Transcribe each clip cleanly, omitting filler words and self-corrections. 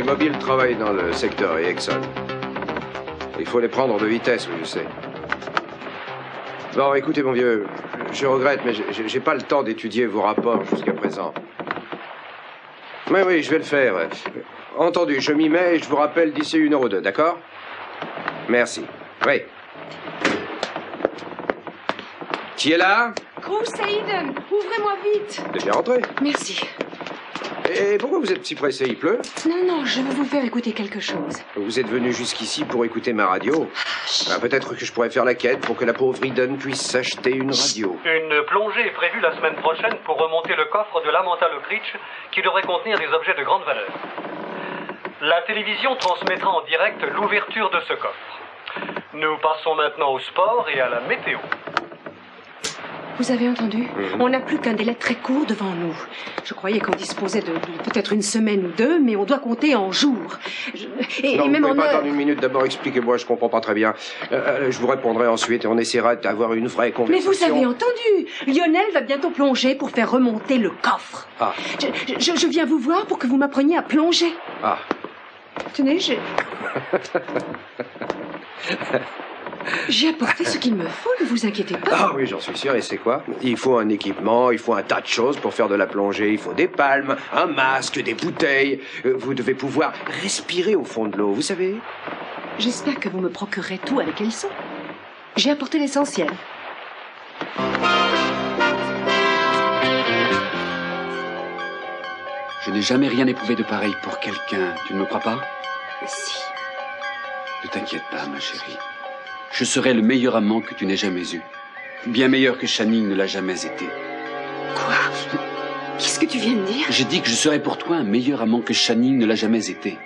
Mobil travaille dans le secteur et Exxon. Il faut les prendre de vitesse, oui, je sais. Bon, écoutez, mon vieux, je regrette, mais j'ai pas le temps d'étudier vos rapports jusqu'à présent. Mais oui, je vais le faire. Entendu, je m'y mets et je vous rappelle d'ici 1 heure ou 2, d'accord? Merci. Oui. Qui est là? Cruz, c'est Eden. Ouvrez-moi vite. T'es bien rentré. Merci. Et pourquoi vous êtes si pressé? Il pleut? Non, je veux vous faire écouter quelque chose. Vous êtes venu jusqu'ici pour écouter ma radio. Peut-être que je pourrais faire la quête pour que la pauvre Eden puisse s'acheter une radio. Une plongée est prévue la semaine prochaine pour remonter le coffre de l'Amanta Lockridge qui devrait contenir des objets de grande valeur. La télévision transmettra en direct l'ouverture de ce coffre. Nous passons maintenant au sport et à la météo. Vous avez entendu? On n'a plus qu'un délai très court devant nous. Je croyais qu'on disposait de peut-être 1 semaine ou 2, mais on doit compter en jours. Non, même vous pouvez pas attendre 1 minute. D'abord, expliquez-moi, je comprends pas très bien. Je vous répondrai ensuite et on essaiera d'avoir une vraie conversation. Mais vous avez entendu? Lionel va bientôt plonger pour faire remonter le coffre. Ah. Je viens vous voir pour que vous m'appreniez à plonger. Ah. Tenez, j'ai apporté ce qu'il me faut, ne vous inquiétez pas. Ah oui, j'en suis sûr. Et c'est quoi? Il faut un équipement, il faut un tas de choses pour faire de la plongée. Il faut des palmes, un masque, des bouteilles. Vous devez pouvoir respirer au fond de l'eau, vous savez? J'espère que vous me procurerez tout avec Elson. J'ai apporté l'essentiel. Je n'ai jamais rien éprouvé de pareil pour quelqu'un. Tu ne me crois pas? Si. Ne t'inquiète pas, ma chérie. Je serai le meilleur amant que tu n'aies jamais eu. Bien meilleur que Channing ne l'a jamais été. Quoi? Qu'est-ce que tu viens de dire? J'ai dit que je serais pour toi un meilleur amant que Channing ne l'a jamais été.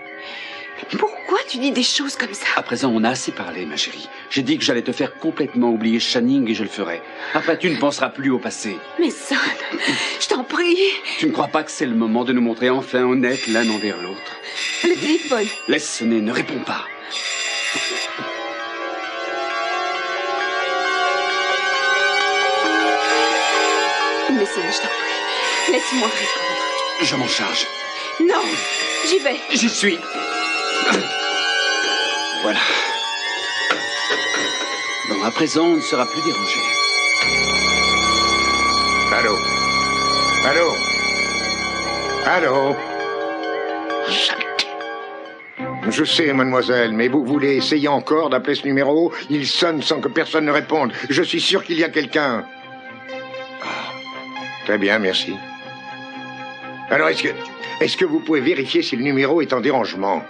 Pourquoi tu dis des choses comme ça? À présent, on a assez parlé, ma chérie. J'ai dit que j'allais te faire complètement oublier Channing et je le ferai. Après, tu ne penseras plus au passé. Mais Son, je t'en prie. Tu ne crois pas que c'est le moment de nous montrer enfin honnêtes l'un envers l'autre? Le téléphone. Laisse sonner, ne réponds pas. Mais Son, je t'en prie, laisse-moi répondre. Je m'en charge. Non, j'y vais. J'y suis. Voilà. Bon, à présent, on ne sera plus dérangé. Allô? Allô? Allô? Je sais, mademoiselle, mais vous voulez essayer encore d'appeler ce numéro? Il sonne sans que personne ne réponde. Je suis sûr qu'il y a quelqu'un. Ah, très bien, merci. Alors, est-ce que vous pouvez vérifier si le numéro est en dérangement?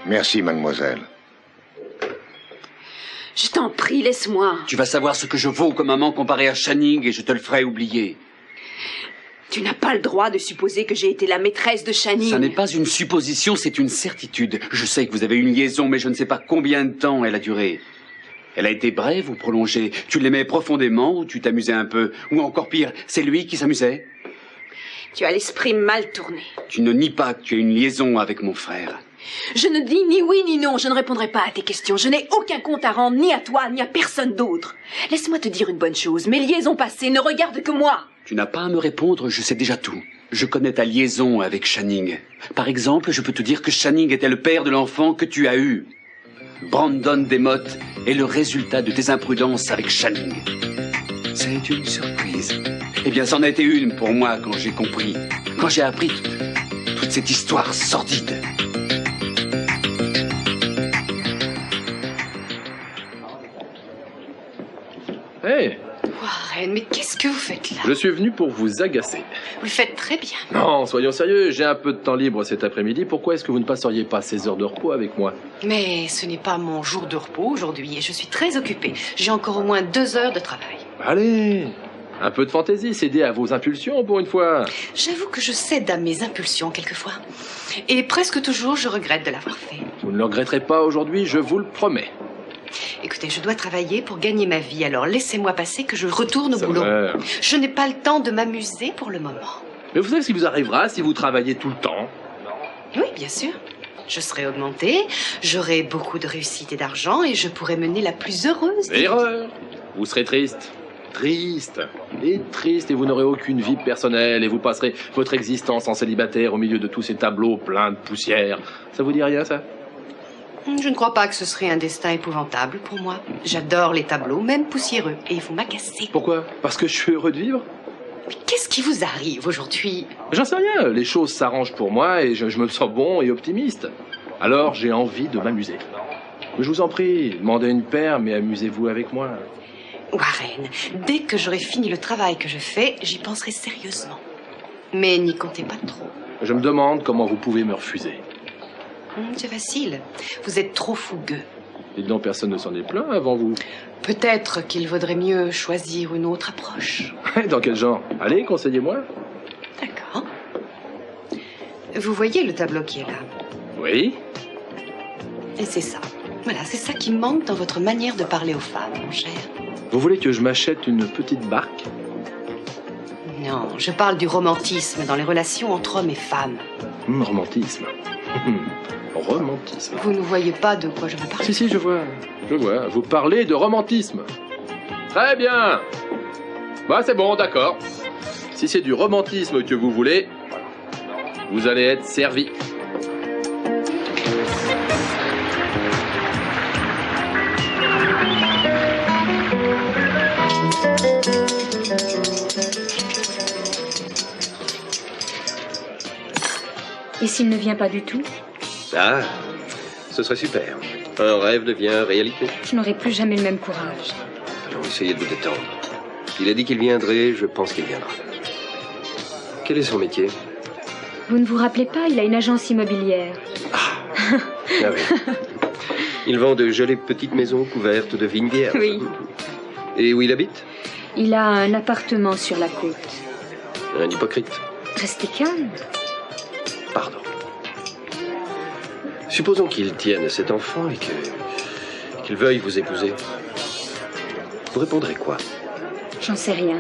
Merci, mademoiselle. Je t'en prie, laisse-moi. Tu vas savoir ce que je vaux comme amant comparé à Channing et je te le ferai oublier. Tu n'as pas le droit de supposer que j'ai été la maîtresse de Channing. Ça n'est pas une supposition, c'est une certitude. Je sais que vous avez eu une liaison, mais je ne sais pas combien de temps elle a duré. Elle a été brève ou prolongée? Tu l'aimais profondément ou tu t'amusais un peu? Ou encore pire, c'est lui qui s'amusait? Tu as l'esprit mal tourné. Tu ne nies pas que tu as une liaison avec mon frère. Je ne dis ni oui ni non, je ne répondrai pas à tes questions. Je n'ai aucun compte à rendre, ni à toi, ni à personne d'autre. Laisse-moi te dire une bonne chose, mes liaisons passées ne regardent que moi. Tu n'as pas à me répondre, je sais déjà tout. Je connais ta liaison avec Channing. Par exemple, je peux te dire que Channing était le père de l'enfant que tu as eu. Brandon Demotte est le résultat de tes imprudences avec Channing. C'est une surprise. Eh bien, c'en a été une pour moi quand j'ai compris. Quand j'ai appris toute cette histoire sordide. Hey, Warren, mais qu'est-ce que vous faites là? je suis venu pour vous agacer. Vous le faites très bien. Non, soyons sérieux, j'ai un peu de temps libre cet après-midi. Pourquoi est-ce que vous ne passeriez pas 16 heures de repos avec moi? Mais ce n'est pas mon jour de repos aujourd'hui et je suis très occupée. J'ai encore au moins 2 heures de travail. Allez, un peu de fantaisie, cédez à vos impulsions pour une fois. J'avoue que je cède à mes impulsions quelquefois. Et presque toujours, je regrette de l'avoir fait. Vous ne le regretterez pas aujourd'hui, je vous le promets. Écoutez, je dois travailler pour gagner ma vie, alors laissez-moi passer que je retourne au Ça boulot. va. Je n'ai pas le temps de m'amuser pour le moment. Mais vous savez ce qui vous arrivera si vous travaillez tout le temps? Oui, bien sûr. Je serai augmentée, j'aurai beaucoup de réussite et d'argent et je pourrai mener la plus heureuse des vies. Erreur. Vous serez triste. triste. Et triste, et vous n'aurez aucune vie personnelle, et vous passerez votre existence en célibataire au milieu de tous ces tableaux pleins de poussière. Ça vous dit rien, ça? Je ne crois pas que ce serait un destin épouvantable pour moi. J'adore les tableaux, même poussiéreux, et vous m'agacez. Pourquoi? Parce que je suis heureux de vivre? Mais qu'est-ce qui vous arrive aujourd'hui? J'en sais rien, les choses s'arrangent pour moi, et je me sens bon et optimiste. Alors j'ai envie de m'amuser. Mais je vous en prie, demandez une paire, mais amusez-vous avec moi. Warren, dès que j'aurai fini le travail que je fais, j'y penserai sérieusement. Mais n'y comptez pas trop. Je me demande comment vous pouvez me refuser. C'est facile. Vous êtes trop fougueux. Et donc personne ne s'en est plaint avant vous. Peut-être qu'il vaudrait mieux choisir une autre approche. Dans quel genre? Allez, conseillez-moi. D'accord. Vous voyez le tableau qui est là? Oui. Et c'est ça. Voilà, c'est ça qui manque dans votre manière de parler aux femmes, mon cher. Vous voulez que je m'achète une petite barque? Non, je parle du romantisme dans les relations entre hommes et femmes. Romantisme. Romantisme. Vous ne voyez pas de quoi je veux parler? Si, je vois. Je vois. Vous parlez de romantisme. Très bien. Bah, c'est bon, d'accord. Si c'est du romantisme que vous voulez, vous allez être servi. Et s'il ne vient pas du tout? Ah, ce serait super. Un rêve devient réalité. Je n'aurai plus jamais le même courage. Alors essayez de vous détendre. Il a dit qu'il viendrait, je pense qu'il viendra. Quel est son métier? Vous ne vous rappelez pas, il a une agence immobilière. Ah oui. Il vend de jolies petites maisons couvertes de vignes vierges. Oui. Et où il habite? Il a un appartement sur la côte. Un hypocrite. Restez calme. Pardon. Supposons qu'il tienne à cet enfant et qu'il veuille vous épouser. Vous répondrez quoi? J'en sais rien.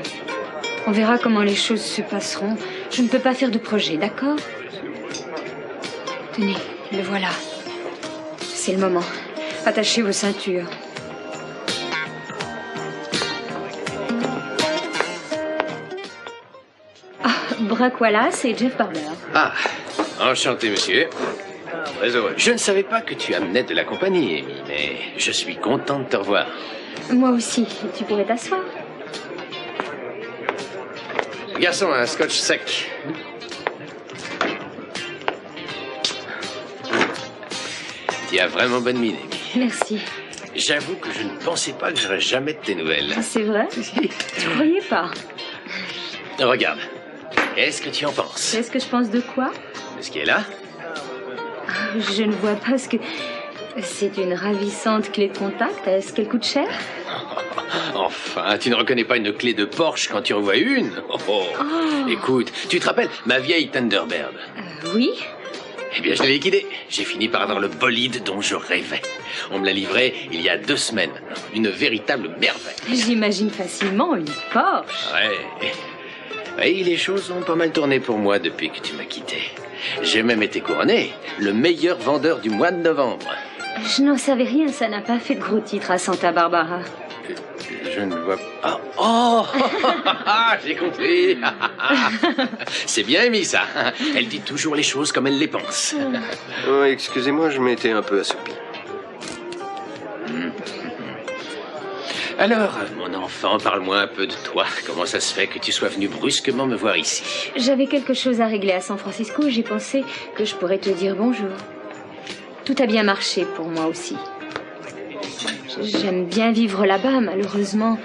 On verra comment les choses se passeront. Je ne peux pas faire de projet, d'accord? Tenez, le voilà. C'est le moment. Attachez vos ceintures. Ah, Brock Wallace et Jeff Barber. Ah, enchanté, monsieur. Très heureux. Je ne savais pas que tu amenais de la compagnie, Amy, mais je suis content de te revoir. Moi aussi. Tu pourrais t'asseoir. Garçon, un scotch sec. Tu as vraiment bonne mine, Amy. Merci. J'avoue que je ne pensais pas que j'aurais jamais de tes nouvelles. C'est vrai? Tu croyais pas? Regarde. Qu'est-ce que tu en penses? Qu'est-ce que je pense de quoi? De ce qui est là? Je ne vois pas ce que... C'est une ravissante clé de contact. Est-ce qu'elle coûte cher? Enfin, tu ne reconnais pas une clé de Porsche quand tu en vois une? Écoute, tu te rappelles ma vieille Thunderbird? Oui. Eh bien, je l'ai liquidée. J'ai fini par avoir le bolide dont je rêvais. On me l'a livré il y a 2 semaines maintenant. Une véritable merveille. J'imagine facilement une Porsche. Ouais. Oui, les choses ont pas mal tourné pour moi depuis que tu m'as quitté. J'ai même été couronné le meilleur vendeur du mois de novembre. Je n'en savais rien, ça n'a pas fait de gros titres à Santa Barbara. Je ne vois pas... Oh j'ai compris. C'est bien Amy, ça. Elle dit toujours les choses comme elle les pense. Oh, excusez-moi, je m'étais un peu assoupi. Alors, mon enfant, parle-moi un peu de toi. Comment ça se fait que tu sois venu brusquement me voir ici? J'avais quelque chose à régler à San Francisco et j'ai pensé que je pourrais te dire bonjour. Tout a bien marché pour moi aussi. J'aime bien vivre là-bas, malheureusement.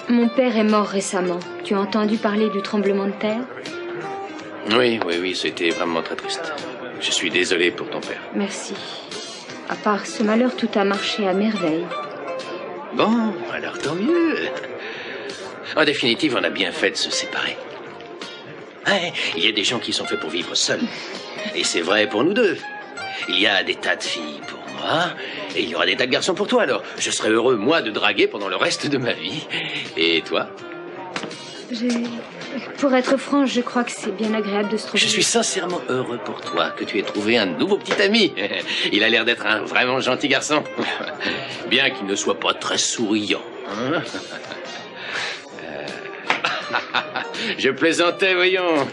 Mon père est mort récemment. Tu as entendu parler du tremblement de terre? Oui, c'était vraiment très triste. Je suis désolé pour ton père. Merci. À part ce malheur, tout a marché à merveille. Bon, alors tant mieux. En définitive, on a bien fait de se séparer. Ouais, il y a des gens qui sont faits pour vivre seuls. Et c'est vrai pour nous deux. Il y a des tas de filles pour moi, et il y aura des tas de garçons pour toi, alors je serai heureux, moi, de draguer pendant le reste de ma vie. Et toi? Pour être franche, je crois que c'est bien agréable de se trouver... Je suis sincèrement heureux pour toi que tu aies trouvé un nouveau petit ami. Il a l'air d'être un vraiment gentil garçon. Bien qu'il ne soit pas très souriant. Hein? Je plaisantais, voyons.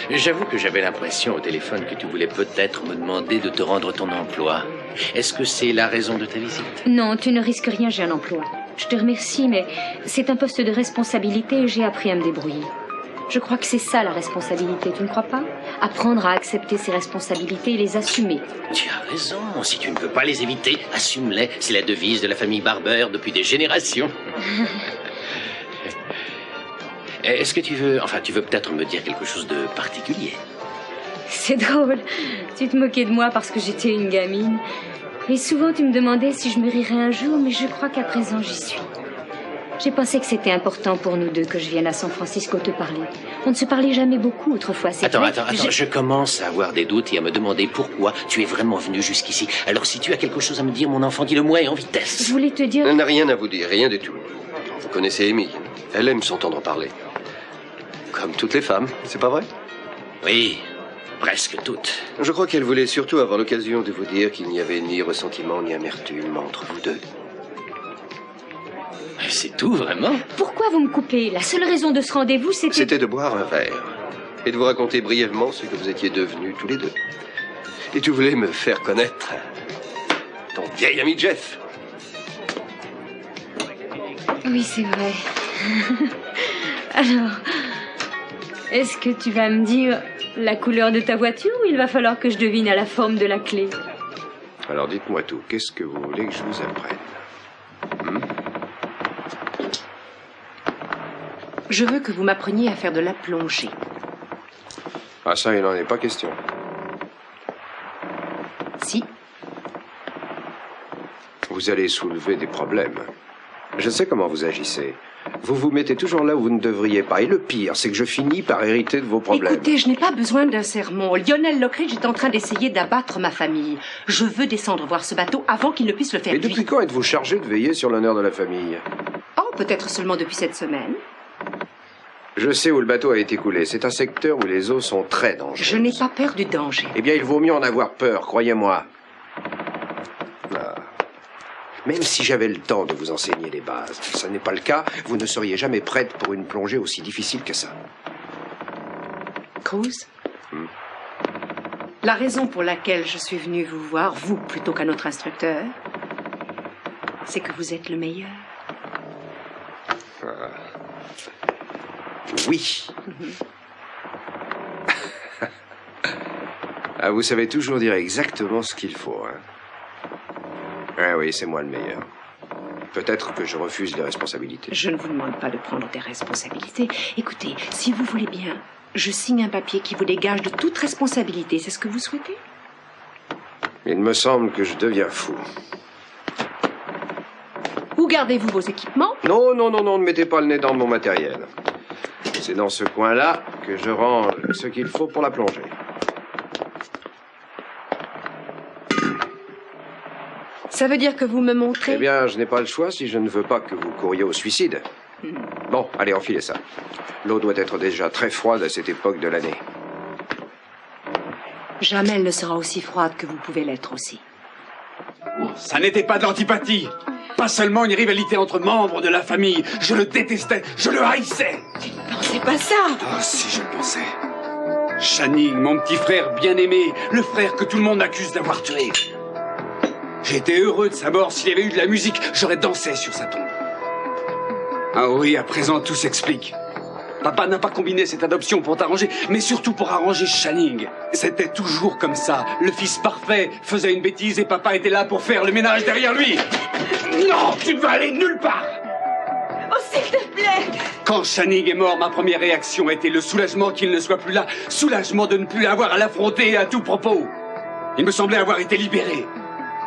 J'avoue que j'avais l'impression au téléphone que tu voulais peut-être me demander de te rendre ton emploi. Est-ce que c'est la raison de ta visite? Non, tu ne risques rien, j'ai un emploi. Je te remercie, mais c'est un poste de responsabilité et j'ai appris à me débrouiller. Je crois que c'est ça la responsabilité, tu ne crois pas? Apprendre à accepter ses responsabilités et les assumer. Tu as raison, si tu ne peux pas les éviter, assume-les. C'est la devise de la famille Barber depuis des générations. Est-ce que tu veux peut-être me dire quelque chose de particulier? C'est drôle, tu te moquais de moi parce que j'étais une gamine. Et souvent tu me demandais si je me rirais un jour, mais je crois qu'à présent j'y suis. J'ai pensé que c'était important pour nous deux que je vienne à San Francisco te parler. On ne se parlait jamais beaucoup autrefois, c'est vrai. Attends, je commence à avoir des doutes et à me demander pourquoi tu es vraiment venu jusqu'ici. Alors si tu as quelque chose à me dire, mon enfant, dis-le-moi et en vitesse. Je voulais te dire... Elle n'a rien à vous dire, rien du tout. Vous connaissez Amy. Elle aime s'entendre parler. Comme toutes les femmes, c'est pas vrai? Oui, presque toutes. Je crois qu'elle voulait surtout avoir l'occasion de vous dire qu'il n'y avait ni ressentiment ni amertume entre vous deux. C'est tout, vraiment? Pourquoi vous me coupez? La seule raison de ce rendez-vous, c'était... C'était de boire un verre et de vous raconter brièvement ce que vous étiez devenus tous les deux. Et tu voulais me faire connaître ton vieil ami Jeff. Oui, c'est vrai. Alors, est-ce que tu vas me dire la couleur de ta voiture ou il va falloir que je devine à la forme de la clé? Alors dites-moi tout, qu'est-ce que vous voulez que je vous apprenne? Je veux que vous m'appreniez à faire de la plongée. Ah ça, il n'en est pas question. Si. Vous allez soulever des problèmes. Je sais comment vous agissez. Vous vous mettez toujours là où vous ne devriez pas. Et le pire, c'est que je finis par hériter de vos problèmes. Écoutez, je n'ai pas besoin d'un sermon. Lionel Lockridge est en train d'essayer d'abattre ma famille. Je veux descendre voir ce bateau avant qu'il ne puisse le faire. Et depuis quand êtes-vous chargé de veiller sur l'honneur de la famille? Oh, peut-être seulement depuis cette semaine. Je sais où le bateau a été coulé. C'est un secteur où les eaux sont très dangereuses. Je n'ai pas peur du danger. Eh bien, il vaut mieux en avoir peur, croyez-moi. Ah. Même si j'avais le temps de vous enseigner les bases, ça n'est pas le cas, vous ne seriez jamais prête pour une plongée aussi difficile que ça. Cruz, la raison pour laquelle je suis venue vous voir, vous plutôt qu'un autre instructeur, c'est que vous êtes le meilleur. Ah. Oui. Ah, vous savez toujours dire exactement ce qu'il faut, hein. Ah oui, c'est moi le meilleur. Peut-être que je refuse les responsabilités. Je ne vous demande pas de prendre des responsabilités. Écoutez, si vous voulez bien, je signe un papier qui vous dégage de toute responsabilité. C'est ce que vous souhaitez? Il me semble que je deviens fou. Où gardez-vous vos équipements? Non, ne mettez pas le nez dans mon matériel. C'est dans ce coin-là que je rends ce qu'il faut pour la plongée. Ça veut dire que vous me montrez... Eh bien, je n'ai pas le choix si je ne veux pas que vous couriez au suicide. Bon, allez, enfilez ça. L'eau doit être déjà très froide à cette époque de l'année. Jamais elle ne sera aussi froide que vous pouvez l'être aussi. Ça n'était pas de l'antipathie. Pas seulement une rivalité entre membres de la famille. Je le détestais, je le haïssais. Tu ne pensais pas ça? Ah, si je le pensais. Channing, mon petit frère bien-aimé, le frère que tout le monde accuse d'avoir tué. J'étais heureux de sa mort. S'il y avait eu de la musique, j'aurais dansé sur sa tombe. Ah oui, à présent, tout s'explique. Papa n'a pas combiné cette adoption pour t'arranger, mais surtout pour arranger Channing. C'était toujours comme ça. Le fils parfait faisait une bêtise et papa était là pour faire le ménage derrière lui. Non, tu ne vas aller nulle part. Oh, s'il te plaît. Quand Channing est mort, ma première réaction a été le soulagement qu'il ne soit plus là. Soulagement de ne plus avoir à l'affronter à tout propos. Il me semblait avoir été libéré.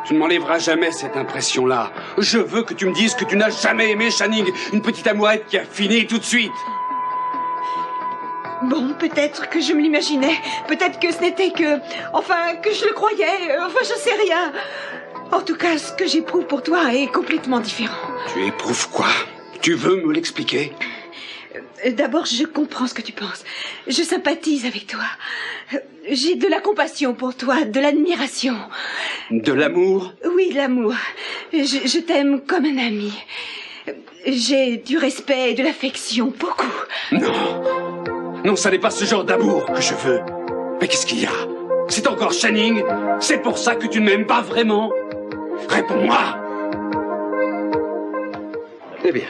Tu ne m'enlèveras jamais cette impression-là. Je veux que tu me dises que tu n'as jamais aimé Channing, une petite amourette qui a fini tout de suite. Bon, peut-être que je me l'imaginais. Peut-être que ce n'était que... Enfin, que je le croyais. Enfin, je sais rien. En tout cas, ce que j'éprouve pour toi est complètement différent. Tu éprouves quoi? Tu veux me l'expliquer? D'abord, je comprends ce que tu penses. Je sympathise avec toi. J'ai de la compassion pour toi, de l'admiration. De l'amour? Oui, de l'amour. Je t'aime comme un ami. J'ai du respect et de l'affection, beaucoup. Non. Non, ça n'est pas ce genre d'amour que je veux. Mais qu'est-ce qu'il y a? C'est encore Channing? C'est pour ça que tu ne m'aimes pas vraiment? Réponds-moi! Eh bien,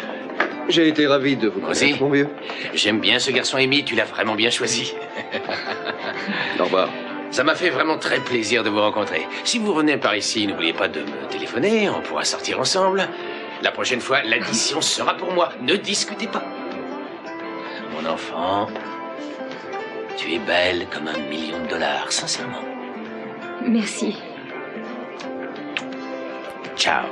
j'ai été ravi de vous connaître, mon vieux. J'aime bien ce garçon, Amy, tu l'as vraiment bien choisi. Au revoir. Ça m'a fait vraiment très plaisir de vous rencontrer. Si vous revenez par ici, n'oubliez pas de me téléphoner, on pourra sortir ensemble. La prochaine fois, l'addition sera pour moi. Ne discutez pas. Mon enfant, tu es belle comme $1 million, sincèrement. Merci. Ciao.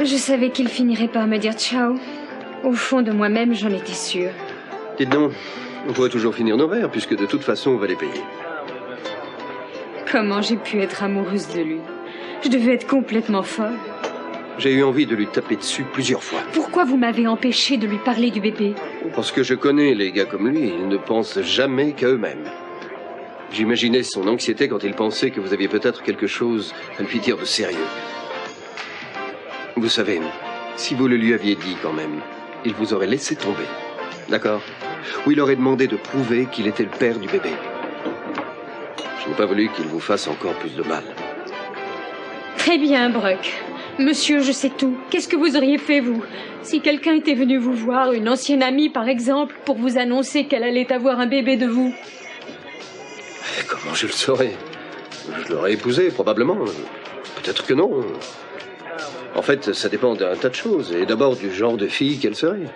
Je savais qu'il finirait par me dire ciao. Au fond de moi-même, j'en étais sûre. Dites donc, on pourrait toujours finir nos verres, puisque de toute façon, on va les payer. Comment j'ai pu être amoureuse de lui? Je devais être complètement folle. J'ai eu envie de lui taper dessus plusieurs fois. Pourquoi vous m'avez empêché de lui parler du bébé? Parce que je connais les gars comme lui, ils ne pensent jamais qu'à eux-mêmes. J'imaginais son anxiété quand il pensait que vous aviez peut-être quelque chose à lui dire de sérieux. Vous savez, si vous le lui aviez dit quand même, il vous aurait laissé tomber. D'accord? Ou il aurait demandé de prouver qu'il était le père du bébé. Je n'ai pas voulu qu'il vous fasse encore plus de mal. Très bien, Bruck. Monsieur, je sais tout. Qu'est-ce que vous auriez fait, vous? Si quelqu'un était venu vous voir, une ancienne amie, par exemple, pour vous annoncer qu'elle allait avoir un bébé de vous? Comment je le saurais? Je l'aurais épousée, probablement. Peut-être que non. En fait, ça dépend d'un tas de choses. Et d'abord du genre de fille qu'elle serait.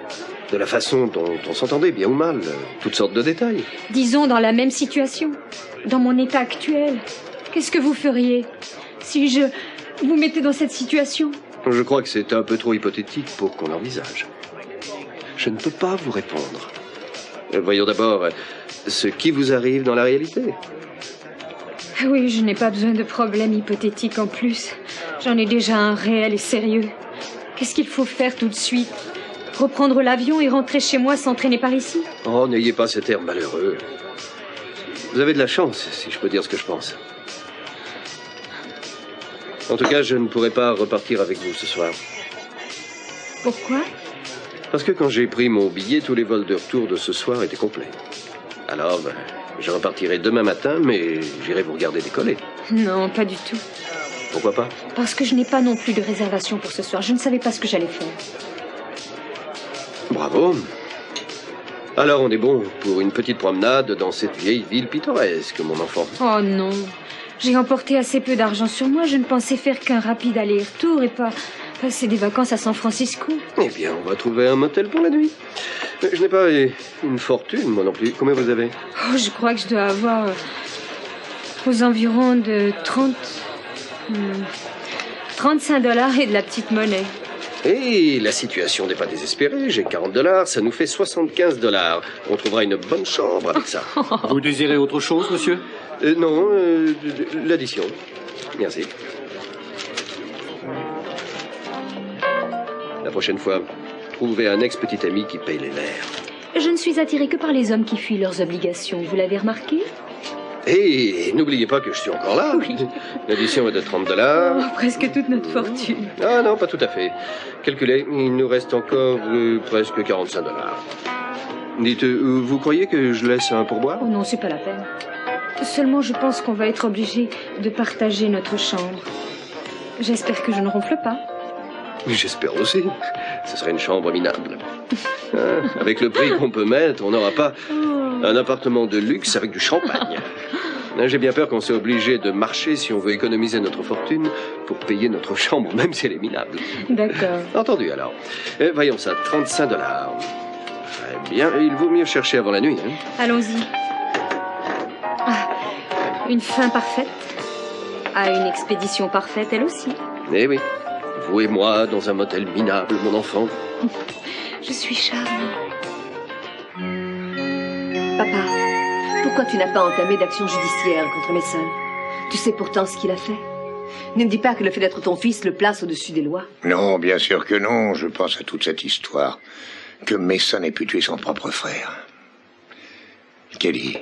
De la façon dont on s'entendait, bien ou mal. Toutes sortes de détails. Disons dans la même situation. Dans mon état actuel. Qu'est-ce que vous feriez si je vous mettais dans cette situation? Je crois que c'est un peu trop hypothétique pour qu'on l'envisage. Je ne peux pas vous répondre. Voyons d'abord ce qui vous arrive dans la réalité. Oui, je n'ai pas besoin de problèmes hypothétiques en plus. J'en ai déjà un réel et sérieux. Qu'est-ce qu'il faut faire tout de suite? Reprendre l'avion et rentrer chez moi sans traîner par ici? Oh, n'ayez pas cet air malheureux. Vous avez de la chance, si je peux dire ce que je pense. En tout cas, je ne pourrai pas repartir avec vous ce soir. Pourquoi? Parce que quand j'ai pris mon billet, tous les vols de retour de ce soir étaient complets. Alors, je repartirai demain matin, mais j'irai vous regarder décoller. Non, pas du tout. Pourquoi pas? Parce que je n'ai pas non plus de réservation pour ce soir. Je ne savais pas ce que j'allais faire. Bravo. Alors on est bon pour une petite promenade dans cette vieille ville pittoresque, mon enfant. Oh non. J'ai emporté assez peu d'argent sur moi. Je ne pensais faire qu'un rapide aller-retour et pas passer des vacances à San Francisco. Eh bien, on va trouver un motel pour la nuit. Je n'ai pas une fortune, moi non plus. Combien vous avez? Oh, je crois que je dois avoir aux environs de 35 $ et de la petite monnaie. Et la situation n'est pas désespérée. J'ai 40 $, ça nous fait 75 $. On trouvera une bonne chambre avec ça. Vous désirez autre chose, monsieur? Non, l'addition. Merci. La prochaine fois, trouvez un ex-petit ami qui paye les verres. Je ne suis attirée que par les hommes qui fuient leurs obligations. Vous l'avez remarqué? Et n'oubliez pas que je suis encore là. Oui. L'addition est de 30 $. Oh, presque toute notre fortune. Ah non, pas tout à fait. Calculez, il nous reste encore presque 45 $. Dites, vous croyez que je laisse un pourboire? Oh non, c'est pas la peine. Seulement, je pense qu'on va être obligé de partager notre chambre. J'espère que je ne ronfle pas. J'espère aussi. Ce serait une chambre minable. Avec le prix qu'on peut mettre, on n'aura pas un appartement de luxe avec du champagne. J'ai bien peur qu'on soit obligé de marcher si on veut économiser notre fortune pour payer notre chambre, même si elle est minable. D'accord. Entendu, alors. Voyons ça, 35 $. Très bien, il vaut mieux chercher avant la nuit. Hein. Allons-y. Ah, une fin parfaite à une expédition parfaite, elle aussi. Eh oui, vous et moi dans un motel minable, mon enfant. Je suis charmée. Papa, pourquoi tu n'as pas entamé d'action judiciaire contre Mason? Tu sais pourtant ce qu'il a fait. Ne me dis pas que le fait d'être ton fils le place au-dessus des lois. Non, bien sûr que non. Je pense à toute cette histoire. Que Mason ait pu tuer son propre frère. Kelly.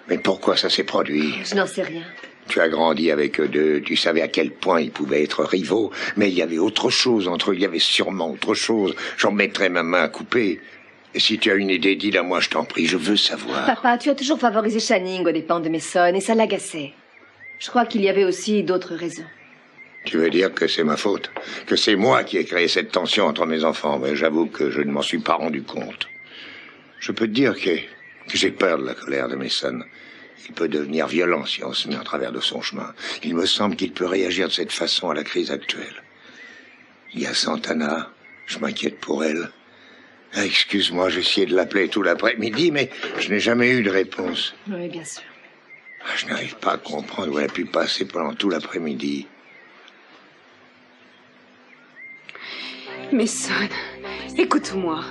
Mais pourquoi ça s'est produit? Je n'en sais rien. Tu as grandi avec eux deux, tu savais à quel point ils pouvaient être rivaux, mais il y avait autre chose entre eux, il y avait sûrement autre chose. J'en mettrais ma main à couper. Et si tu as une idée, dis-la moi, je t'en prie, je veux savoir. Papa, tu as toujours favorisé Channing aux dépens de Mason, et ça l'agaçait. Je crois qu'il y avait aussi d'autres raisons. Tu veux dire que c'est ma faute? Que c'est moi qui ai créé cette tension entre mes enfants? Mais j'avoue que je ne m'en suis pas rendu compte. Je peux te dire que j'ai peur de la colère de Mason. Il peut devenir violent si on se met en travers de son chemin. Il me semble qu'il peut réagir de cette façon à la crise actuelle. Il y a Santana, je m'inquiète pour elle. Ah, excuse-moi, j'ai essayé de l'appeler tout l'après-midi, mais je n'ai jamais eu de réponse. Oui, bien sûr. Je n'arrive pas à comprendre où elle a pu passer pendant tout l'après-midi. Mason, écoute-moi.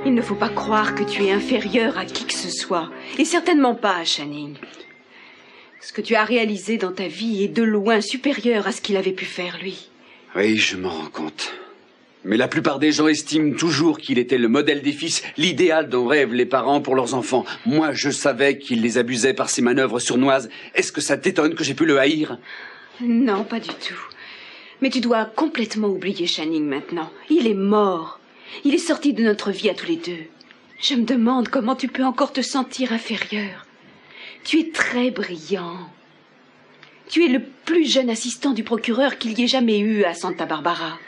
Il ne faut pas croire que tu es inférieur à qui que ce soit, et certainement pas à Channing. Ce que tu as réalisé dans ta vie est de loin supérieur à ce qu'il avait pu faire, lui. Oui, je m'en rends compte. Mais la plupart des gens estiment toujours qu'il était le modèle des fils, l'idéal dont rêvent les parents pour leurs enfants. Moi, je savais qu'il les abusait par ses manœuvres sournoises. Est-ce que ça t'étonne que j'ai pu le haïr? Non, pas du tout. Mais tu dois complètement oublier Channing maintenant. Il est mort. Il est sorti de notre vie à tous les deux. Je me demande comment tu peux encore te sentir inférieur. Tu es très brillant. Tu es le plus jeune assistant du procureur qu'il y ait jamais eu à Santa Barbara.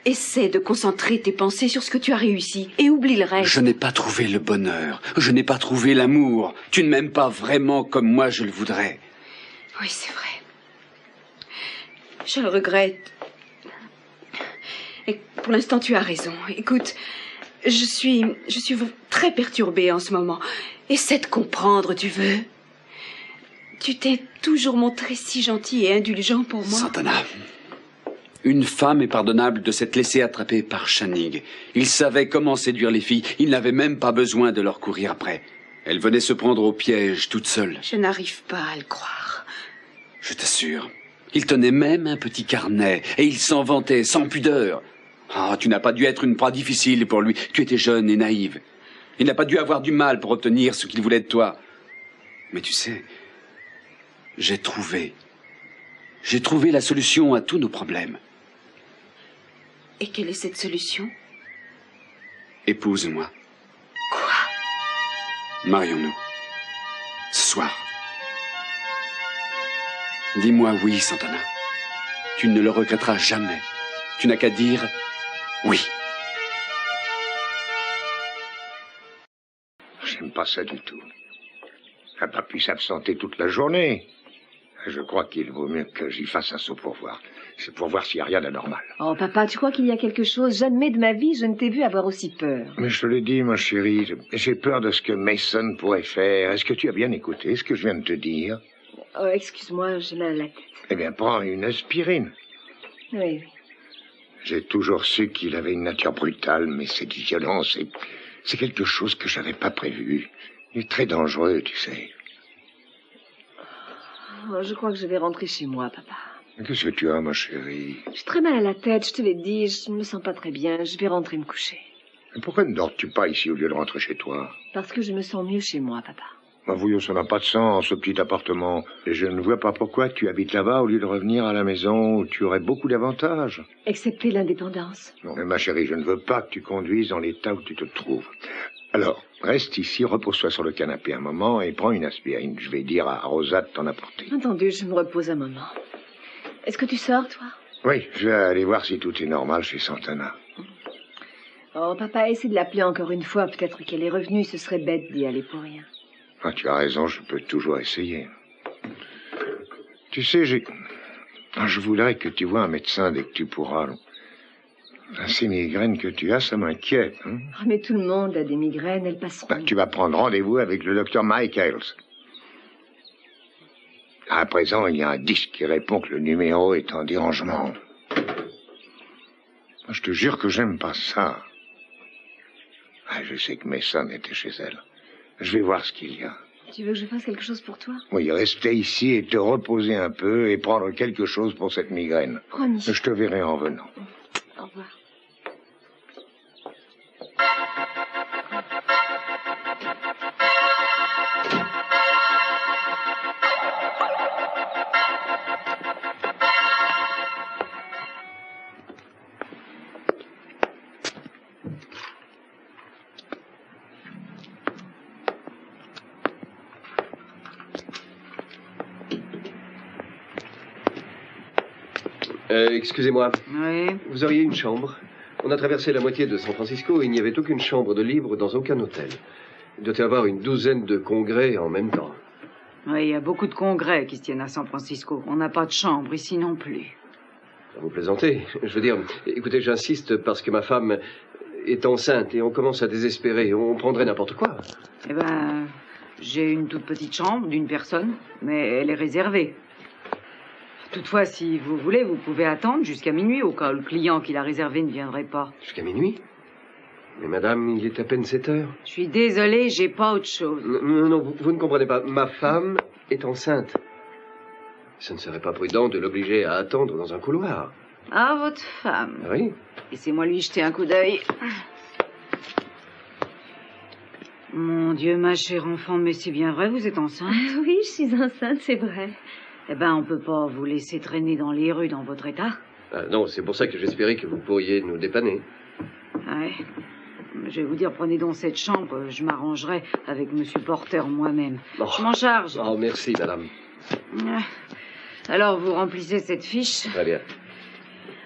Essaie de concentrer tes pensées sur ce que tu as réussi et oublie le reste. Je n'ai pas trouvé le bonheur. Je n'ai pas trouvé l'amour. Tu ne m'aimes pas vraiment comme moi je le voudrais. Oui, c'est vrai. Je le regrette. Et pour l'instant, tu as raison. Écoute, je suis très perturbée en ce moment. Essaie de comprendre, tu veux. Tu t'es toujours montré si gentil et indulgent pour moi. Santana, une femme est pardonnable de s'être laissée attraper par Channing. Il savait comment séduire les filles. Il n'avait même pas besoin de leur courir après. Elle venait se prendre au piège toute seule. Je n'arrive pas à le croire. Je t'assure. Il tenait même un petit carnet et il s'en vantait sans pudeur. Ah, tu n'as pas dû être une proie difficile pour lui. Tu étais jeune et naïve. Il n'a pas dû avoir du mal pour obtenir ce qu'il voulait de toi. Mais tu sais, j'ai trouvé la solution à tous nos problèmes. Et quelle est cette solution? Épouse-moi. Quoi? Marions-nous. Ce soir. Dis-moi oui, Santana. Tu ne le regretteras jamais. Tu n'as qu'à dire oui. J'aime pas ça du tout. Elle n'a pas pu s'absenter toute la journée. Je crois qu'il vaut mieux que j'y fasse un saut pour voir. C'est pour voir s'il n'y a rien d'anormal. Oh, papa, tu crois qu'il y a quelque chose? Jamais de ma vie, je ne t'ai vu avoir aussi peur. Mais je te l'ai dit, ma chérie, j'ai peur de ce que Mason pourrait faire. Est-ce que tu as bien écouté ce que je viens de te dire? Oh, excuse-moi, j'ai mal à la tête. Eh bien, prends une aspirine. Oui. J'ai toujours su qu'il avait une nature brutale, mais cette violence, c'est quelque chose que je n'avais pas prévu. Il est très dangereux, tu sais. Oh, je crois que je vais rentrer chez moi, papa. Qu'est-ce que tu as, ma chérie? J'ai très mal à la tête, je te l'ai dit, je me sens pas très bien, je vais rentrer me coucher. Et pourquoi ne dors-tu pas ici au lieu de rentrer chez toi? Parce que je me sens mieux chez moi, papa. Ma voyons, ça n'a pas de sens, ce petit appartement. Et je ne vois pas pourquoi tu habites là-bas au lieu de revenir à la maison où tu aurais beaucoup d'avantages. Excepté l'indépendance. Non, mais ma chérie, je ne veux pas que tu conduises dans l'état où tu te trouves. Alors, reste ici, repose-toi sur le canapé un moment et prends une aspirine. Je vais dire à Rosa de t'en apporter. Entendu, je me repose un moment. Est-ce que tu sors, toi? Oui, je vais aller voir si tout est normal chez Santana. Oh, papa, essaie de l'appeler encore une fois. Peut-être qu'elle est revenue, ce serait bête d'y aller pour rien. Ah, tu as raison, je peux toujours essayer. Tu sais, je voudrais que tu vois un médecin dès que tu pourras. Ces migraines que tu as, ça m'inquiète. Hein? Oh, mais tout le monde a des migraines, elles passeront. Tu vas prendre rendez-vous avec le docteur Michaels. À présent, il y a un disque qui répond que le numéro est en dérangement. Je te jure que j'aime pas ça. Ah, je sais que Mason était chez elle. Je vais voir ce qu'il y a. Tu veux que je fasse quelque chose pour toi? Oui, rester ici et te reposer un peu et prendre quelque chose pour cette migraine. Promis. Je te verrai en venant. Au revoir. Excusez-moi. Oui. Vous auriez une chambre? On a traversé la moitié de San Francisco et il n'y avait aucune chambre de libre dans aucun hôtel. Il doit y avoir une douzaine de congrès en même temps. Oui, il y a beaucoup de congrès qui se tiennent à San Francisco. On n'a pas de chambre ici non plus. Vous plaisantez. Je veux dire, écoutez, j'insiste parce que ma femme est enceinte et on commence à désespérer. On prendrait n'importe quoi. Eh ben, j'ai une toute petite chambre d'une personne, mais elle est réservée. Toutefois, si vous voulez, vous pouvez attendre jusqu'à minuit au cas où le client qui l'a réservé ne viendrait pas. Jusqu'à minuit? Mais madame, il est à peine 7 heures. Je suis désolée, j'ai pas autre chose. Non, vous ne comprenez pas. Ma femme est enceinte. Ce ne serait pas prudent de l'obliger à attendre dans un couloir. Ah, votre femme. Oui. Laissez-moi lui jeter un coup d'œil. Mon Dieu, ma chère enfant, mais c'est bien vrai, vous êtes enceinte? Oui, je suis enceinte, c'est vrai. Eh ben, on peut pas vous laisser traîner dans les rues dans votre état. Ah, non, c'est pour ça que j'espérais que vous pourriez nous dépanner. Ouais. Je vais vous dire, prenez donc cette chambre. Je m'arrangerai avec Monsieur Porter moi-même. Oh. Je m'en charge. Oh, merci, madame. Alors, vous remplissez cette fiche. Très bien.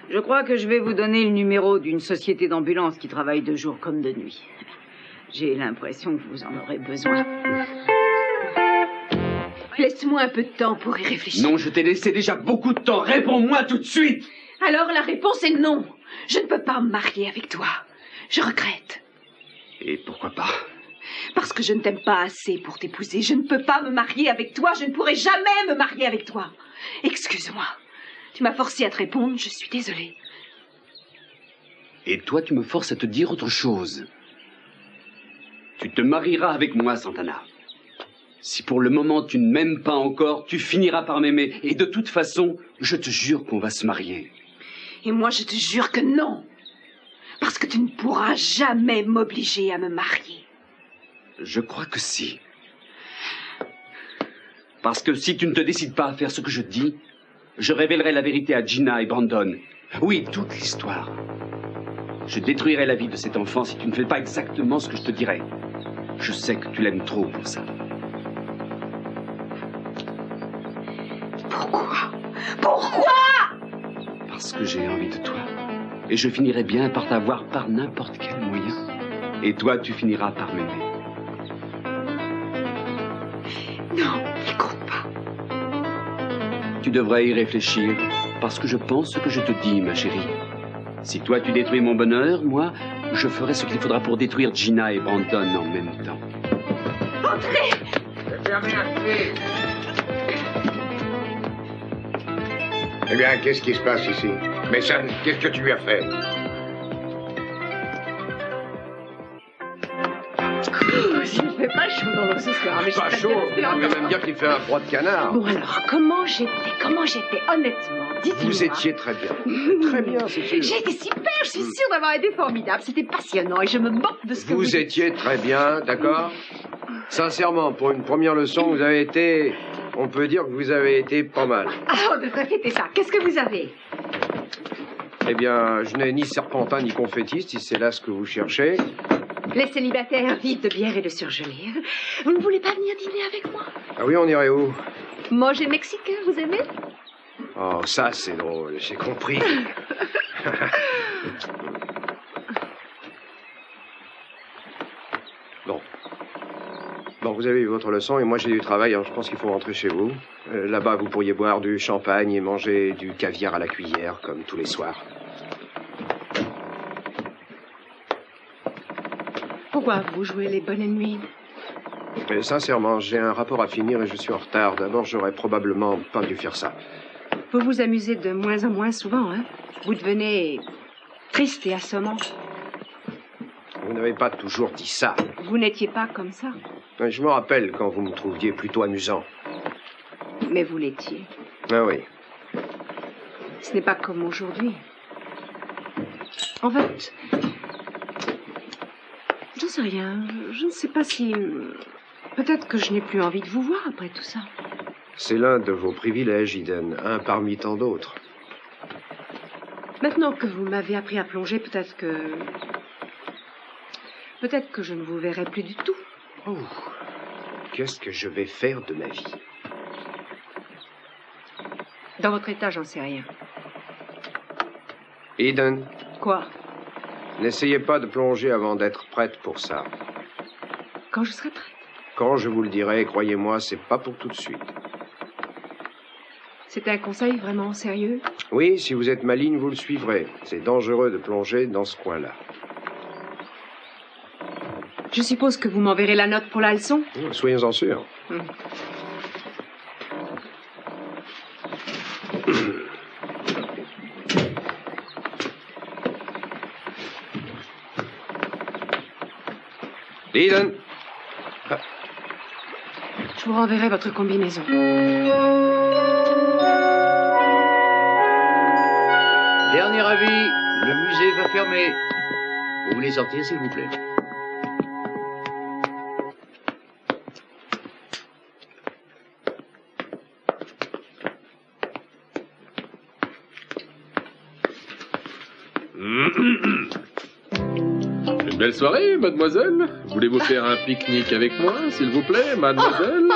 Je crois que je vais vous donner le numéro d'une société d'ambulance qui travaille de jour comme de nuit. J'ai l'impression que vous en aurez besoin. Laisse-moi un peu de temps pour y réfléchir. Non, je t'ai laissé déjà beaucoup de temps. Réponds-moi tout de suite. Alors la réponse est non. Je ne peux pas me marier avec toi. Je regrette. Et pourquoi pas? Parce que je ne t'aime pas assez pour t'épouser. Je ne peux pas me marier avec toi. Je ne pourrai jamais me marier avec toi. Excuse-moi. Tu m'as forcé à te répondre. Je suis désolée. Et toi, tu me forces à te dire autre chose. Tu te marieras avec moi, Santana. Si pour le moment tu ne m'aimes pas encore, tu finiras par m'aimer. Et de toute façon, je te jure qu'on va se marier. Et moi, je te jure que non. Parce que tu ne pourras jamais m'obliger à me marier. Je crois que si. Parce que si tu ne te décides pas à faire ce que je dis, je révélerai la vérité à Gina et Brandon. Oui, toute l'histoire. Je détruirai la vie de cet enfant si tu ne fais pas exactement ce que je te dirai. Je sais que tu l'aimes trop pour ça. Pourquoi? Pourquoi? Parce que j'ai envie de toi. Et je finirai bien par t'avoir par n'importe quel moyen. Et toi, tu finiras par m'aimer. Non, il compte pas. Tu devrais y réfléchir, parce que je pense ce que je te dis, ma chérie. Si toi, tu détruis mon bonheur, moi, je ferai ce qu'il faudra pour détruire Gina et Brandon en même temps. Entrez! Fermez la clé. Eh bien, qu'est-ce qui se passe ici? Mason, qu'est-ce que tu lui as fait? Il ne fait pas chaud dans ce soir. Mais Pas chaud. Vous pouvez même dire qu'il fait un froid de canard. Bon alors, comment j'étais, honnêtement? Dites-moi. Vous étiez très bien. Très bien, c'est sûr. J'ai été super, je suis sûre d'avoir été formidable. C'était passionnant et je me moque de ce que Vous étiez très bien, d'accord? Sincèrement, pour une première leçon, vous avez été... On peut dire que vous avez été pas mal. Ah, on devrait fêter ça. Qu'est-ce que vous avez? Eh bien, je n'ai ni serpentin ni confettiste, si c'est là ce que vous cherchez. Les célibataires vivent de bière et de surgelé. Vous ne voulez pas venir dîner avec moi? Ah oui, on irait où? Manger mexicain, vous aimez? Oh, ça, c'est drôle, j'ai compris. Bon, vous avez eu votre leçon et moi j'ai du travail, alors je pense qu'il faut rentrer chez vous. Là-bas, vous pourriez boire du champagne et manger du caviar à la cuillère, comme tous les soirs. Pourquoi vous jouez les bonnes nuits? Mais sincèrement, j'ai un rapport à finir et je suis en retard. D'abord, j'aurais probablement pas dû faire ça. Vous vous amusez de moins en moins souvent, hein? Vous devenez triste et assommant. Vous n'avez pas toujours dit ça. Vous n'étiez pas comme ça. Je me rappelle quand vous me trouviez plutôt amusant. Mais vous l'étiez. Ah oui. Ce n'est pas comme aujourd'hui. En fait, j'en sais rien. Je ne sais pas si... Peut-être que je n'ai plus envie de vous voir après tout ça. C'est l'un de vos privilèges, Eden. Un parmi tant d'autres. Maintenant que vous m'avez appris à plonger, peut-être que je ne vous verrai plus du tout. Oh, qu'est-ce que je vais faire de ma vie? Dans votre état, j'en sais rien. Eden, Quoi? n'essayez pas de plonger avant d'être prête pour ça. Quand je serai prête? Quand je vous le dirai, croyez-moi, c'est pas pour tout de suite. C'est un conseil vraiment sérieux? Oui, si vous êtes maligne, vous le suivrez. C'est dangereux de plonger dans ce coin-là. Je suppose que vous m'enverrez la note pour la leçon? Soyez-en sûrs. Eden! Je vous renverrai votre combinaison. Dernier avis, le musée va fermer. Vous voulez sortir, s'il vous plaît? Une belle soirée, mademoiselle. Voulez-vous faire un pique-nique avec moi, s'il vous plaît, mademoiselle?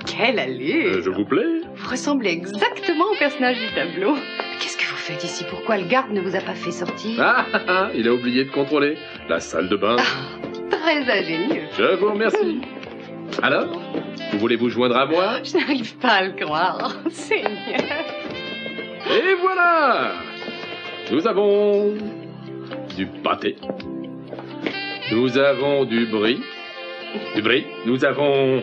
Quelle allure! Je vous plais? Vous ressemblez exactement au personnage du tableau. Qu'est-ce que vous faites ici? Pourquoi le garde ne vous a pas fait sortir? Il a oublié de contrôler la salle de bain. Très ingénieux. Je vous remercie. Alors, vous voulez vous joindre à moi? Je n'arrive pas à le croire. Seigneur. Et voilà! Nous avons du pâté. Nous avons du brie. Nous avons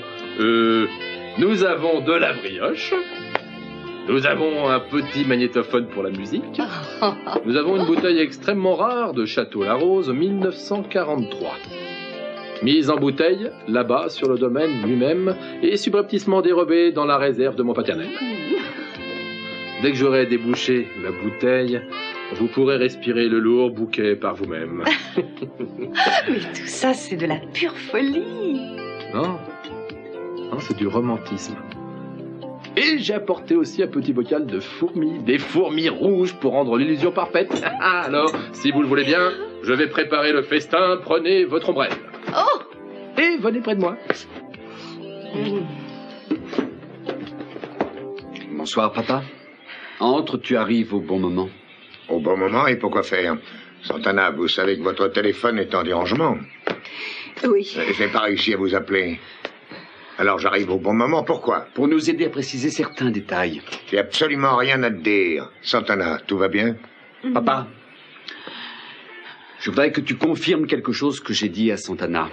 de la brioche. Nous avons un petit magnétophone pour la musique. Nous avons une bouteille extrêmement rare de Château La Rose 1943. Mise en bouteille, là-bas, sur le domaine lui-même, et subrepticement dérobée dans la réserve de mon paternel. Dès que j'aurai débouché la bouteille, vous pourrez respirer le lourd bouquet par vous-même. Mais tout ça, c'est de la pure folie. Non, c'est du romantisme. Et j'ai apporté aussi un petit bocal de fourmis, des fourmis rouges pour rendre l'illusion parfaite. Alors, si vous le voulez bien, je vais préparer le festin, prenez votre ombrelle. Oh! Et venez près de moi. Bonsoir, papa. Entre, tu arrives au bon moment. Au bon moment, et pourquoi faire? Santana, vous savez que votre téléphone est en dérangement. Oui. Je n'ai pas réussi à vous appeler. Alors j'arrive au bon moment, pourquoi? Pour nous aider à préciser certains détails. J'ai absolument rien à te dire. Santana, tout va bien? Papa, je voudrais que tu confirmes quelque chose que j'ai dit à Santana.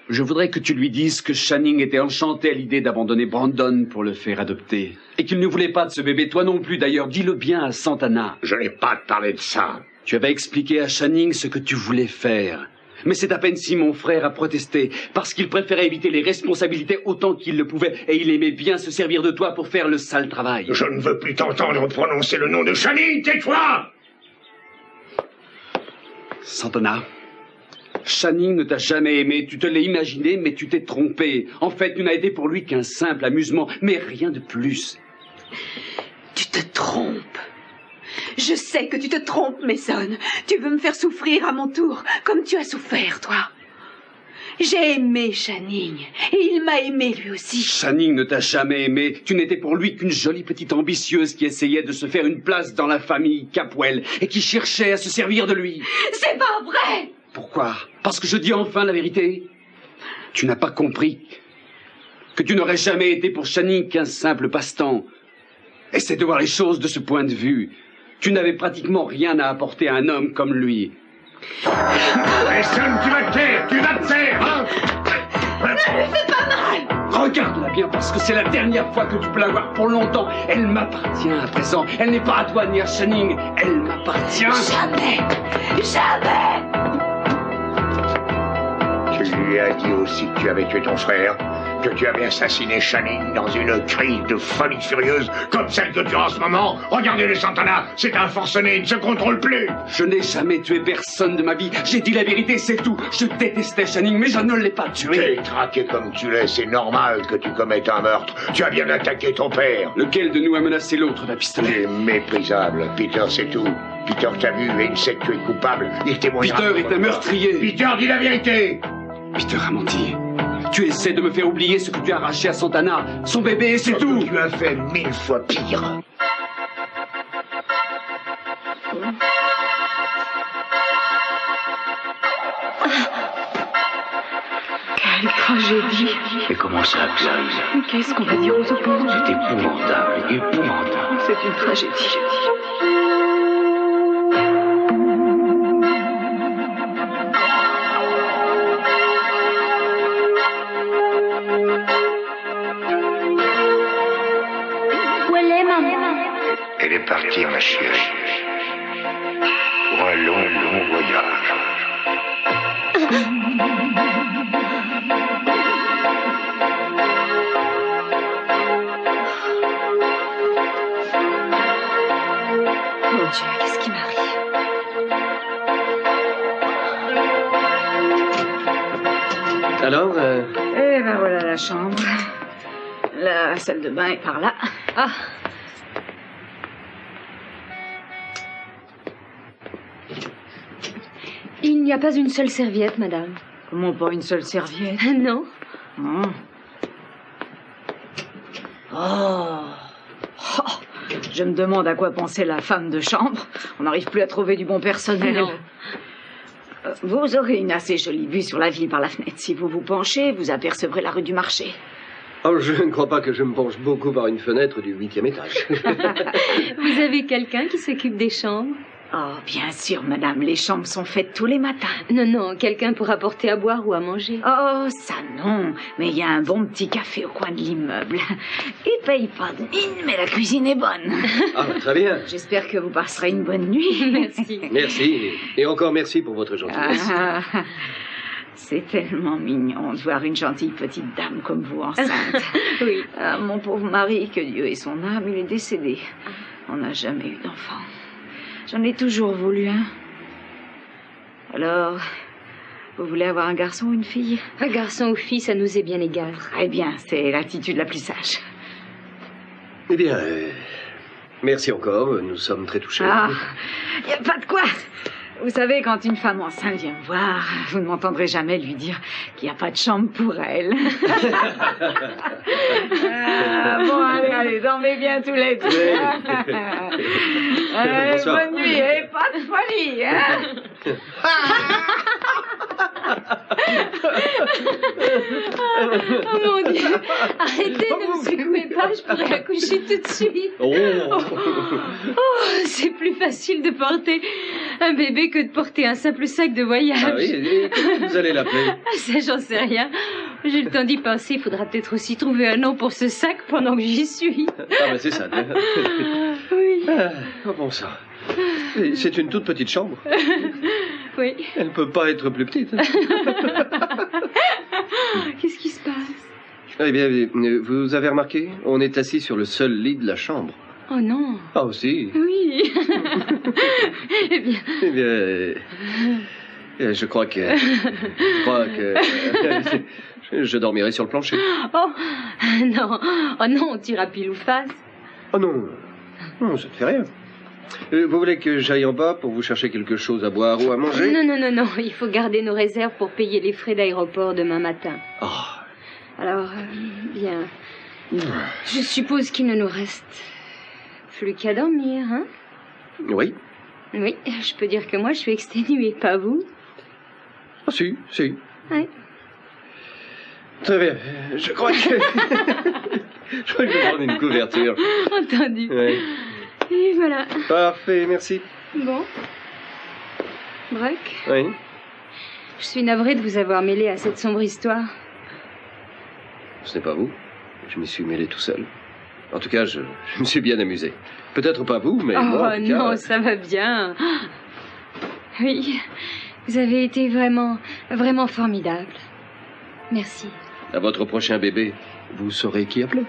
Je voudrais que tu lui dises que Channing était enchanté à l'idée d'abandonner Brandon pour le faire adopter. Et qu'il ne voulait pas de ce bébé, toi non plus d'ailleurs. Dis-le bien à Santana. Je n'ai pas parlé de ça. Tu avais expliqué à Channing ce que tu voulais faire. Mais c'est à peine si mon frère a protesté, parce qu'il préférait éviter les responsabilités autant qu'il le pouvait, et il aimait bien se servir de toi pour faire le sale travail. Je ne veux plus t'entendre prononcer le nom de Channing, tais-toi! Santana, Channing ne t'a jamais aimé, tu te l'as imaginé, mais tu t'es trompé. En fait, tu n'as été pour lui qu'un simple amusement, mais rien de plus. Tu te trompes. Je sais que tu te trompes, Mason. Tu veux me faire souffrir à mon tour, comme tu as souffert, toi. J'ai aimé Channing, et il m'a aimé lui aussi. Channing ne t'a jamais aimé. Tu n'étais pour lui qu'une jolie petite ambitieuse qui essayait de se faire une place dans la famille Capwell et qui cherchait à se servir de lui. C'est pas vrai! Pourquoi? Parce que je dis enfin la vérité. Tu n'as pas compris que tu n'aurais jamais été pour Channing qu'un simple passe-temps. Essaie de voir les choses de ce point de vue. Tu n'avais pratiquement rien à apporter à un homme comme lui. Mason, tu vas te taire, hein? Ne lui fais pas mal! Regarde-la bien, parce que c'est la dernière fois que tu peux la voir pour longtemps. Elle m'appartient à présent. Elle n'est pas à toi ni à Channing. Elle m'appartient. Jamais! Jamais! Tu lui as dit aussi que tu avais tué ton frère, que tu avais assassiné Channing dans une crise de folie furieuse comme celle que tu as en ce moment. Regardez les Santana, c'est un forcené, il ne se contrôle plus. Je n'ai jamais tué personne de ma vie. J'ai dit la vérité, c'est tout. Je détestais Channing, mais je ne l'ai pas tué. T'es traqué comme tu l'es, c'est normal que tu commettes un meurtre. Tu as bien attaqué ton père. Lequel de nous a menacé l'autre d'un pistolet? Tu es méprisable, Peter, c'est tout. Peter t'a vu et il sait que tu es coupable. Il témoignera. Peter est un meurtrier. Peter, dis la vérité. Peter a menti. Tu essaies de me faire oublier ce que tu as arraché à Santana, son bébé, et c'est tout. Tu as fait 1000 fois pire. Quelle tragédie. Et comment ça, Xavier? Qu'est-ce qu'on va dire aux opposants? C'est épouvantable, épouvantable. C'est une tragédie. Où elle est, maman? Elle est partie, ma chérie. Pour un long, long voyage. Mon Dieu, qu'est-ce qui m'arrive? Alors, Eh ben voilà la chambre. La salle de bain est par là. Ah. Il n'y a pas une seule serviette, madame. Comment pas une seule serviette? Non. Oh. Oh. Oh. Je me demande à quoi pensait la femme de chambre. On n'arrive plus à trouver du bon personnel. Non. Vous aurez une assez jolie vue sur la ville par la fenêtre. Si vous vous penchez, vous apercevrez la rue du marché. oh, je ne crois pas que je me penche beaucoup par une fenêtre du 8e étage. Vous avez quelqu'un qui s'occupe des chambres? Oh, bien sûr, madame. Les chambres sont faites tous les matins. Non, non, quelqu'un pour apporter à boire ou à manger. Oh, ça non. Mais il y a un bon petit café au coin de l'immeuble. Il paye pas de mine, mais la cuisine est bonne. Ah, très bien. J'espère que vous passerez une bonne nuit. Merci. Merci. Et encore merci pour votre gentillesse. Ah, c'est tellement mignon de voir une gentille petite dame comme vous enceinte. Oui. Ah, mon pauvre mari, que Dieu ait son âme, il est décédé. On n'a jamais eu d'enfant. J'en ai toujours voulu un. Alors, vous voulez avoir un garçon ou une fille? Un garçon ou fille, ça nous est bien égal. Très bien, c'est l'attitude la plus sage. Eh bien, merci encore. Nous sommes très touchés. Ah, il n'y a pas de quoi. Vous savez, quand une femme enceinte vient me voir, vous ne m'entendrez jamais lui dire qu'il n'y a pas de chambre pour elle. Ah, bon, allez, dormez bien tous les deux. Bonne nuit, et pas de folie, hein. Oh mon Dieu! Arrêtez, ne me secouez pas, je pourrais accoucher tout de suite. Oh. Oh, c'est plus facile de porter un bébé que de porter un simple sac de voyage. Ah oui, et comment vous allez l'appeler? Ça, j'en sais rien. J'ai le temps d'y penser. Il faudra peut-être aussi trouver un nom pour ce sac pendant que j'y suis. Ah, ben c'est ça. Oui. Ah, bon sang. C'est une toute petite chambre. Oui. Elle ne peut pas être plus petite. Qu'est-ce qui se passe? Eh bien, vous avez remarqué, on est assis sur le seul lit de la chambre. Oh non. Ah, aussi. Oui. Eh bien... je crois que... je dormirai sur le plancher. Oh, non. Oh non, tu iras pile ou face. Oh non. Non, ça ne fait rien. Vous voulez que j'aille en bas pour vous chercher quelque chose à boire ou à manger? Non, non, non, non. Il faut garder nos réserves pour payer les frais d'aéroport demain matin. Oh. Alors, bien... Je suppose qu'il ne nous reste plus qu'à dormir, hein? Oui. Oui, je peux dire que moi, je suis exténuée, pas vous? Ah, si. Oui. Très bien. Je crois que... je crois que je vais prendre une couverture. Entendu. Oui. Et voilà. Parfait, merci. Bon. Brock? Oui. Je suis navrée de vous avoir mêlé à cette sombre histoire. Ce n'est pas vous. Je m'y suis mêlé tout seul. En tout cas, je me suis bien amusé. Peut-être pas vous, mais moi, en tout cas... non, ça va bien. Oui, vous avez été vraiment, vraiment formidable. Merci. À votre prochain bébé, vous saurez qui appeler.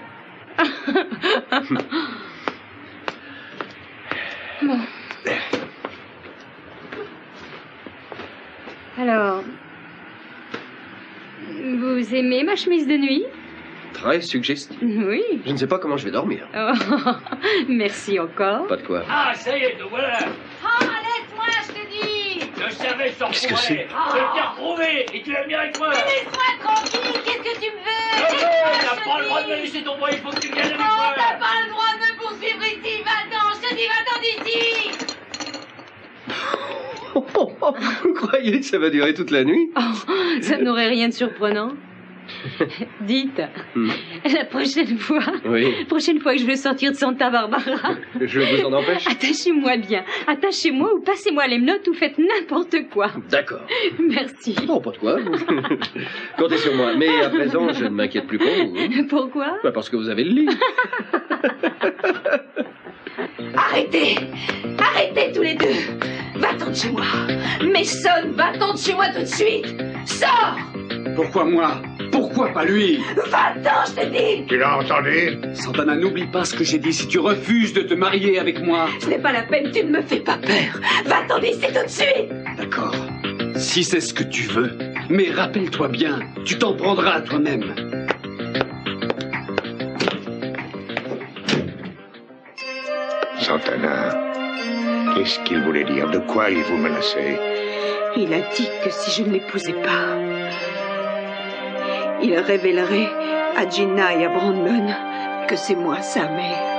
Bon. Alors, vous aimez ma chemise de nuit? Très suggestif. Oui. Je ne sais pas comment je vais dormir. Oh, merci encore. Pas de quoi. Ah, ça y est, te voilà. Oh, laisse-moi, je te dis. Je savais que je t'en Qu'est-ce que retrouverais. c'est? Je t'ai retrouvé et tu vas venir avec moi. Mais laisse-moi tranquille, qu'est-ce que tu me veux? T'as pas le droit de me laisser ton bras, il faut que tu viennes avec Oh, moi. t'as pas le droit de me poursuivre ici, va-t'en, je te dis, va-t'en d'ici. Vous croyez que ça va durer toute la nuit? Oh, ça n'aurait rien de surprenant. Dites, la prochaine fois, Oui. prochaine fois que je veux sortir de Santa Barbara, Je vous en empêche? attachez-moi bien, attachez-moi ou passez-moi les menottes ou faites n'importe quoi. D'accord. Merci. Non, pas de quoi. Comptez sur moi. Mais à présent, je ne m'inquiète plus pour vous. Hein. Pourquoi? Bah, parce que vous avez le lit. Arrêtez! Arrêtez tous les deux! Va-t'en de chez moi! Mason, va-t'en de chez moi tout de suite! Sors! Pourquoi moi? Pourquoi pas lui? Va-t'en, je te dis! Tu l'as entendu? Santana, n'oublie pas ce que j'ai dit. Si tu refuses de te marier avec moi... Ce n'est pas la peine, tu ne me fais pas peur! Va-t'en d'ici tout de suite! D'accord. Si c'est ce que tu veux. Mais rappelle-toi bien, tu t'en prendras à toi-même. Santana, qu'est-ce qu'il voulait dire? De quoi il vous menaçait? Il a dit que si je ne l'épousais pas, il révélerait à Gina et à Brandon que c'est moi sa mère.